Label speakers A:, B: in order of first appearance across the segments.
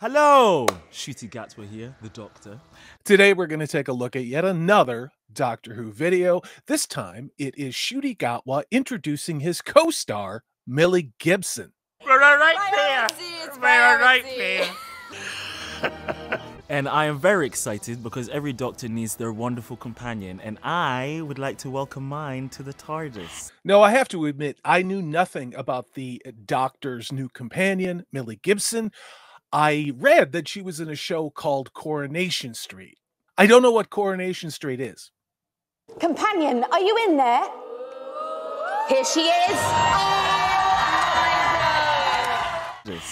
A: Hello! Ncuti Gatwa here, the Doctor.
B: Today we're going to take a look at yet another Doctor Who video. This time it is Ncuti Gatwa introducing his co-star, Millie Gibson.
A: Right there! And I am very excited because every Doctor needs their wonderful companion, and I would like to welcome mine to the TARDIS.
B: Now, I have to admit, I knew nothing about the Doctor's new companion, Millie Gibson. I read that she was in a show called Coronation Street. I don't know what Coronation Street is.
C: Companion, are you in there? Here she is.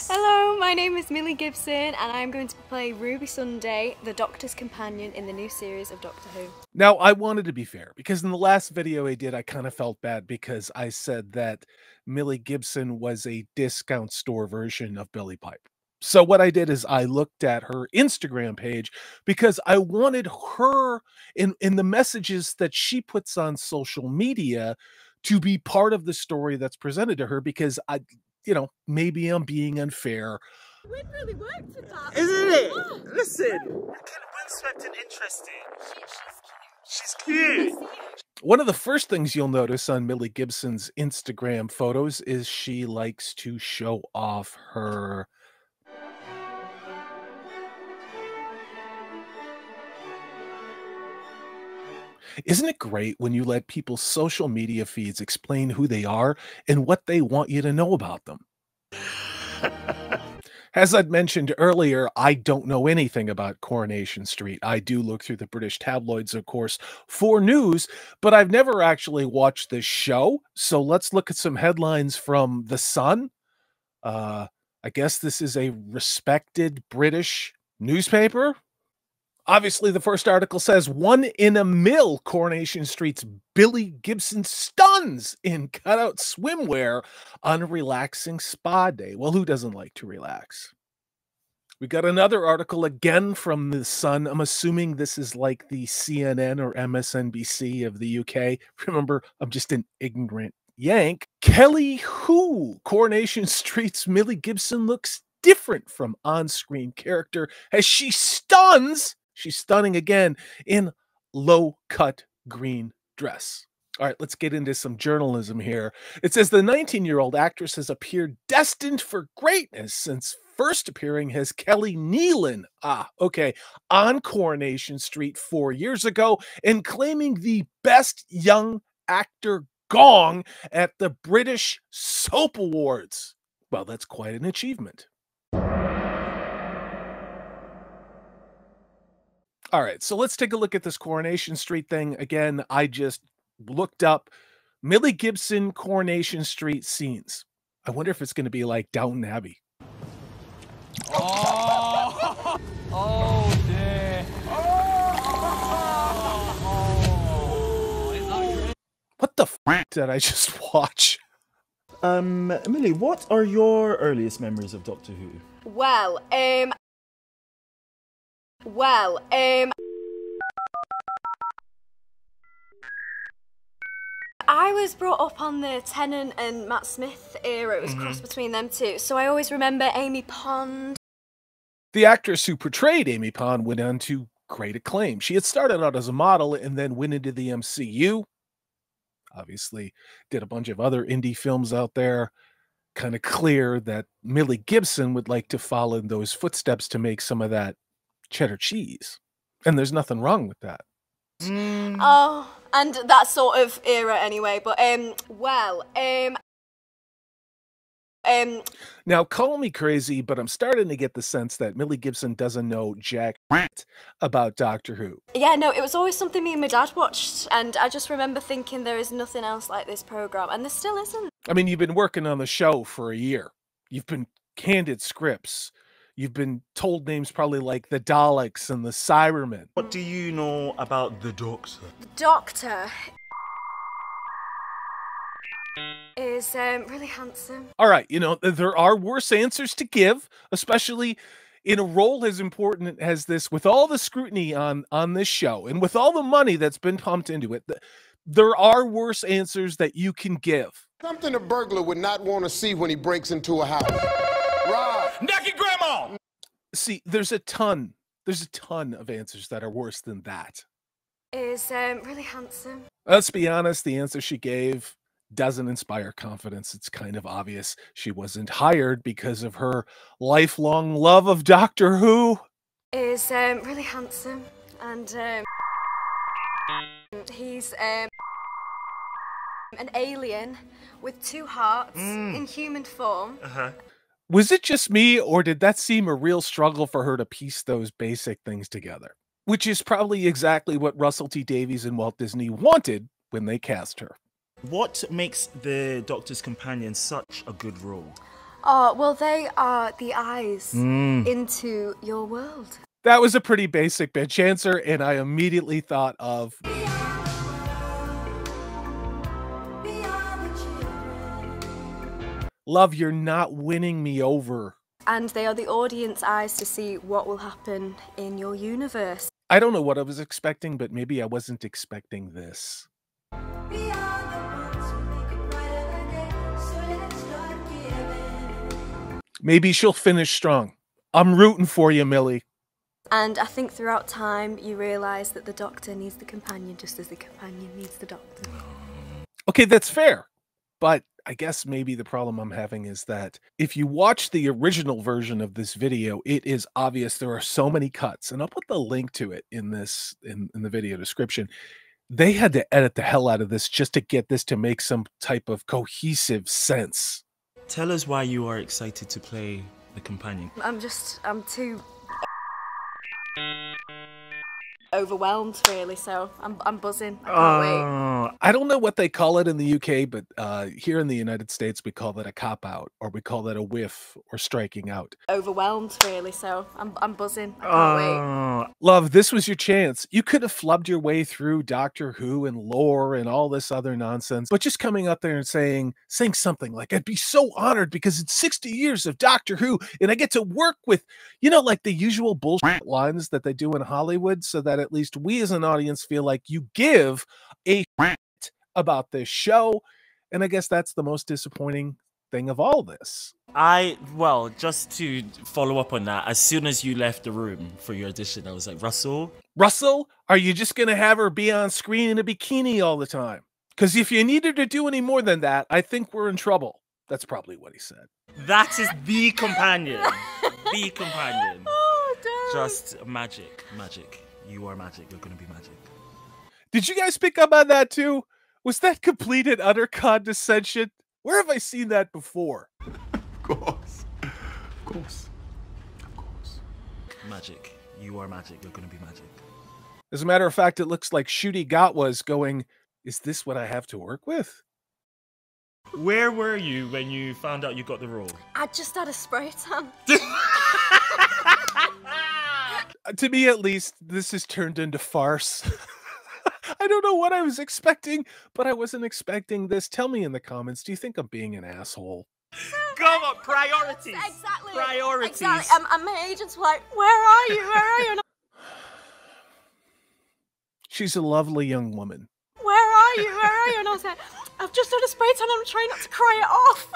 D: Hello, my name is Millie Gibson and I'm going to play Ruby Sunday, the Doctor's companion in the new series of Doctor Who.
B: Now, I wanted to be fair because in the last video I did, I kind of felt bad because I said that Millie Gibson was a discount store version of Billie Piper. So what I did is I looked at her Instagram page because I wanted her in the messages that she puts on social media to be part of the story that's presented to her, because maybe I'm being unfair.
E: It really worked for that.
A: Isn't it? Yeah. Listen, windswept and interesting. She's cute.
B: One of the first things you'll notice on Millie Gibson's Instagram photos is she likes to show off her Isn't it great when you let people's social media feeds explain who they are and what they want you to know about them? As I'd mentioned earlier, I don't know anything about Coronation Street. I do look through the British tabloids, of course, for news, but I've never actually watched this show. So let's look at some headlines from The Sun. I guess this is a respected British newspaper. Obviously, the first article says, 1 in a mil Coronation Street's Billie Gibson stuns in cutout swimwear on a relaxing spa day. Well, who doesn't like to relax? We got another article again from The Sun. I'm assuming this is like the CNN or MSNBC of the UK. Remember, I'm just an ignorant Yank. Kelly Who, Coronation Street's Millie Gibson looks different from on-screen character as she stuns. She's stunning again in low-cut green dress. All right, let's get into some journalism here. It says the 19-year-old actress has appeared destined for greatness since first appearing as Kelly Nealon, on Coronation Street 4 years ago and claiming the Best Young Actor gong at the British Soap Awards. Well, that's quite an achievement. All right, so let's take a look at this Coronation Street thing. Again, I just looked up Millie Gibson Coronation Street scenes. I wonder if it's going to be like Downton Abbey.
F: Oh, oh dear.
B: What the f did I just watch?
A: Millie, what are your earliest memories of Doctor Who?
D: I was brought up on the Tennant and Matt Smith era. It was crossed between them two, so I always remember Amy Pond.
B: The actress who portrayed Amy Pond went on to great acclaim. She had started out as a model and then went into the MCU. Obviously, did a bunch of other indie films out there. Kind of clear that Millie Gibson would like to follow in those footsteps to make some of that cheddar cheese. And there's nothing wrong with that.
D: Oh, and that sort of era anyway, but
B: now call me crazy, but I'm starting to get the sense that Millie Gibson doesn't know jack about Doctor Who.
D: Yeah, no, it was always something me and my dad watched, and I just remember thinking there is nothing else like this program, and there still isn't.
B: I mean, you've been working on the show for a year. You've been handed scripts. You've been told names probably like the Daleks and the Cybermen.
A: What do you know about the Doctor?
D: The Doctor is really handsome.
B: All right, there are worse answers to give, especially in a role as important as this, with all the scrutiny on this show and with all the money that's been pumped into it. There are worse answers that you can give.
G: Something a burglar would not want to see when he breaks into a house. Right.
F: Naked grandma!
B: See, there's a ton of answers that are worse than that.
D: Is really handsome.
B: Let's be honest, the answer she gave doesn't inspire confidence. It's kind of obvious she wasn't hired because of her lifelong love of Doctor Who.
D: Is really handsome, and he's an alien with 2 hearts in human form.
B: Was it just me, or did that seem a real struggle for her to piece those basic things together? Which is probably exactly what Russell T Davies and Walt Disney wanted when they cast her.
A: What makes the Doctor's companion such a good role?
D: Oh, well, they are the eyes into your world.
B: That was a pretty basic bitch answer, and I immediately thought of... Love, you're not winning me over.
D: And they are the audience eyes to see what will happen in your universe.
B: I don't know what I was expecting, but maybe I wasn't expecting this. Maybe she'll finish strong. I'm rooting for you, Millie.
D: And I think throughout time, you realise that the Doctor needs the companion just as the companion needs the Doctor.
B: Okay, that's fair. But I guess maybe the problem I'm having is that if you watch the original version of this video, it is obvious there are so many cuts, and I'll put the link to it in this in the video description. They had to edit the hell out of this just to get this to make some type of cohesive sense.
A: Tell us why you are excited to play the companion.
D: I'm too overwhelmed, really, so I'm buzzing. I can't wait.
B: I don't know what they call it in the UK, but here in the United States, we call that a cop-out, or we call that a whiff, or striking out.
D: Overwhelmed, really, so I'm buzzing. I can't wait.
B: Love, this was your chance. You could have flubbed your way through Doctor Who and lore and all this other nonsense, but just coming up there and saying something like, I'd be so honored because it's 60 years of Doctor Who, and I get to work with, you know, like the usual bullshit lines that they do in Hollywood, so that at least we as an audience feel like you give a shit about this show. And I guess that's the most disappointing thing of all this.
A: Well, just to follow up on that, as soon as you left the room for your audition, I was like, Russell,
B: are you just going to have her be on screen in a bikini all the time? Because if you needed to do any more than that, I think we're in trouble. That's probably what he said.
A: That is the companion. The companion.
D: Oh, damn.
A: Just magic. Magic. You are magic. You're going to be magic.
B: Did you guys pick up on that too? Was that complete and utter condescension? Where have I seen that before?
G: Of course. Of course. Of course.
A: Magic. You are magic. You're going to be magic.
B: As a matter of fact, it looks like Ncuti Gatwa is going, is this what I have to work with?
A: Where were you when you found out you got the role?
D: I just had a spray tan.
B: To me, at least, this has turned into farce. I don't know what I was expecting, but I wasn't expecting this. Tell me in the comments, do you think I'm being an asshole?
A: Come on, priorities.
D: Exactly.
A: Priorities.
D: Exactly. And my agent's like, where are you? Where are you? And
B: She's a lovely young woman.
D: where are you? Where are you? And I was like, I've just had a spray tan. I'm trying not to cry it off.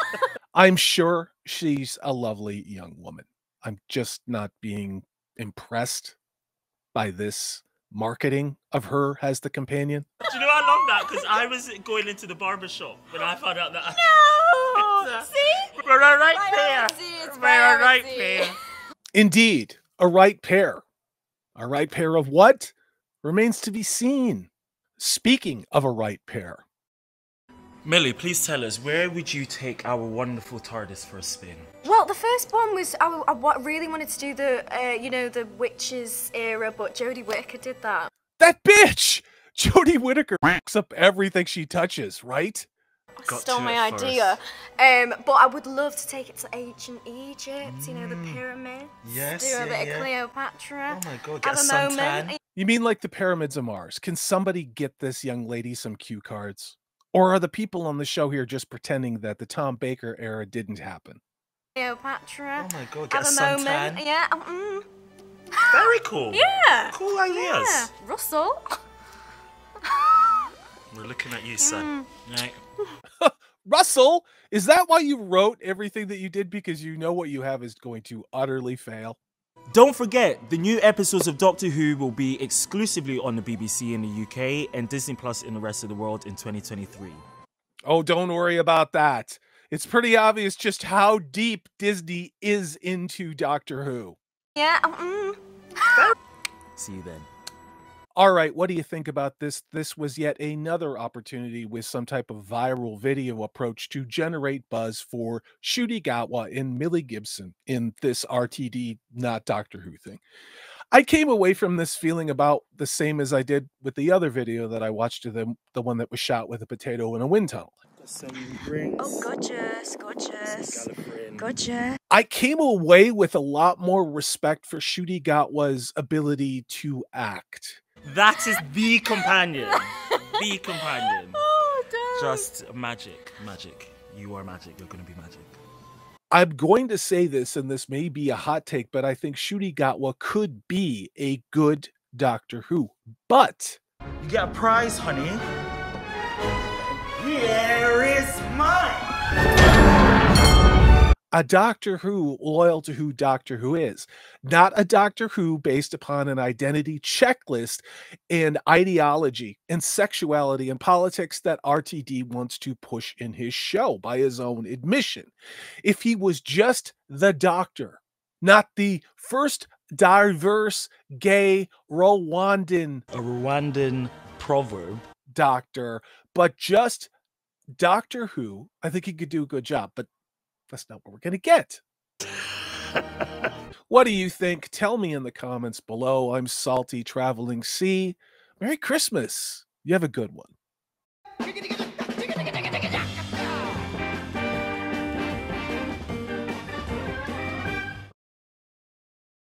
B: I'm sure she's a lovely young woman. I'm just not being impressed by this marketing of her as the companion.
A: Do you know, I love that because I was going into the barber shop when I found out that.
D: No! See?
A: We're a right pair. We're a right pair.
B: Indeed, a right pair. A right pair of what? Remains to be seen. Speaking of a right pair.
A: Millie, please tell us, where would you take our wonderful TARDIS for a spin?
D: Well, the first one was, I really wanted to do the, the witches era, but Jodie Whittaker did that.
B: That bitch! Jodie Whittaker f***s up everything she touches, right?
D: Stole my idea. But I would love to take it to ancient Egypt, you know, the pyramids.
A: Yes,
D: do a bit of Cleopatra.
A: Oh my God,
D: have
A: get a suntan.
B: You mean like the pyramids of Mars? Can somebody get this young lady some cue cards? Or are the people on the show here just pretending that the Tom Baker era didn't happen?
D: Cleopatra.
A: Oh my God, get
D: have
A: a suntan.
D: Yeah.
A: Very cool.
D: Yeah.
A: Cool ideas.
D: Yeah. Russell.
A: We're looking at you, son. Right.
B: Russell, is that why you wrote everything that you did? Because you know what you have is going to utterly fail?
A: Don't forget, the new episodes of Doctor Who will be exclusively on the BBC in the UK and Disney Plus in the rest of the world in 2023.
B: Oh, don't worry about that. It's pretty obvious just how deep Disney is into Doctor Who.
D: Yeah.
A: See you then.
B: All right, what do you think about this? This was yet another opportunity with some type of viral video approach to generate buzz for Ncuti Gatwa and Millie Gibson in this RTD not Doctor Who thing. I came away from this feeling about the same as I did with the other video that I watched, the one that was shot with a potato in a wind tunnel.
A: Some rings.
D: Oh, gorgeous, gorgeous. Gotcha.
B: I came away with a lot more respect for Ncuti Gatwa's ability to act.
A: That is the companion. The companion.
D: Oh, damn.
A: Just magic. Magic. You are magic. You're going to be magic.
B: I'm going to say this, and this may be a hot take, but I think Ncuti Gatwa could be a good Doctor Who. But
A: you got a prize, honey. Here is mine.
B: A Doctor Who loyal to who Doctor Who is, not a Doctor Who based upon an identity checklist and ideology and sexuality and politics that RTD wants to push in his show by his own admission. If he was just the Doctor, not the first diverse gay Rwandan,
A: A Rwandan proverb.
B: Doctor, but just Doctor Who, I think he could do a good job, but that's not what we're going to get. What do you think? Tell me in the comments below. I'm Salty Traveling C. Merry Christmas. You have a good one.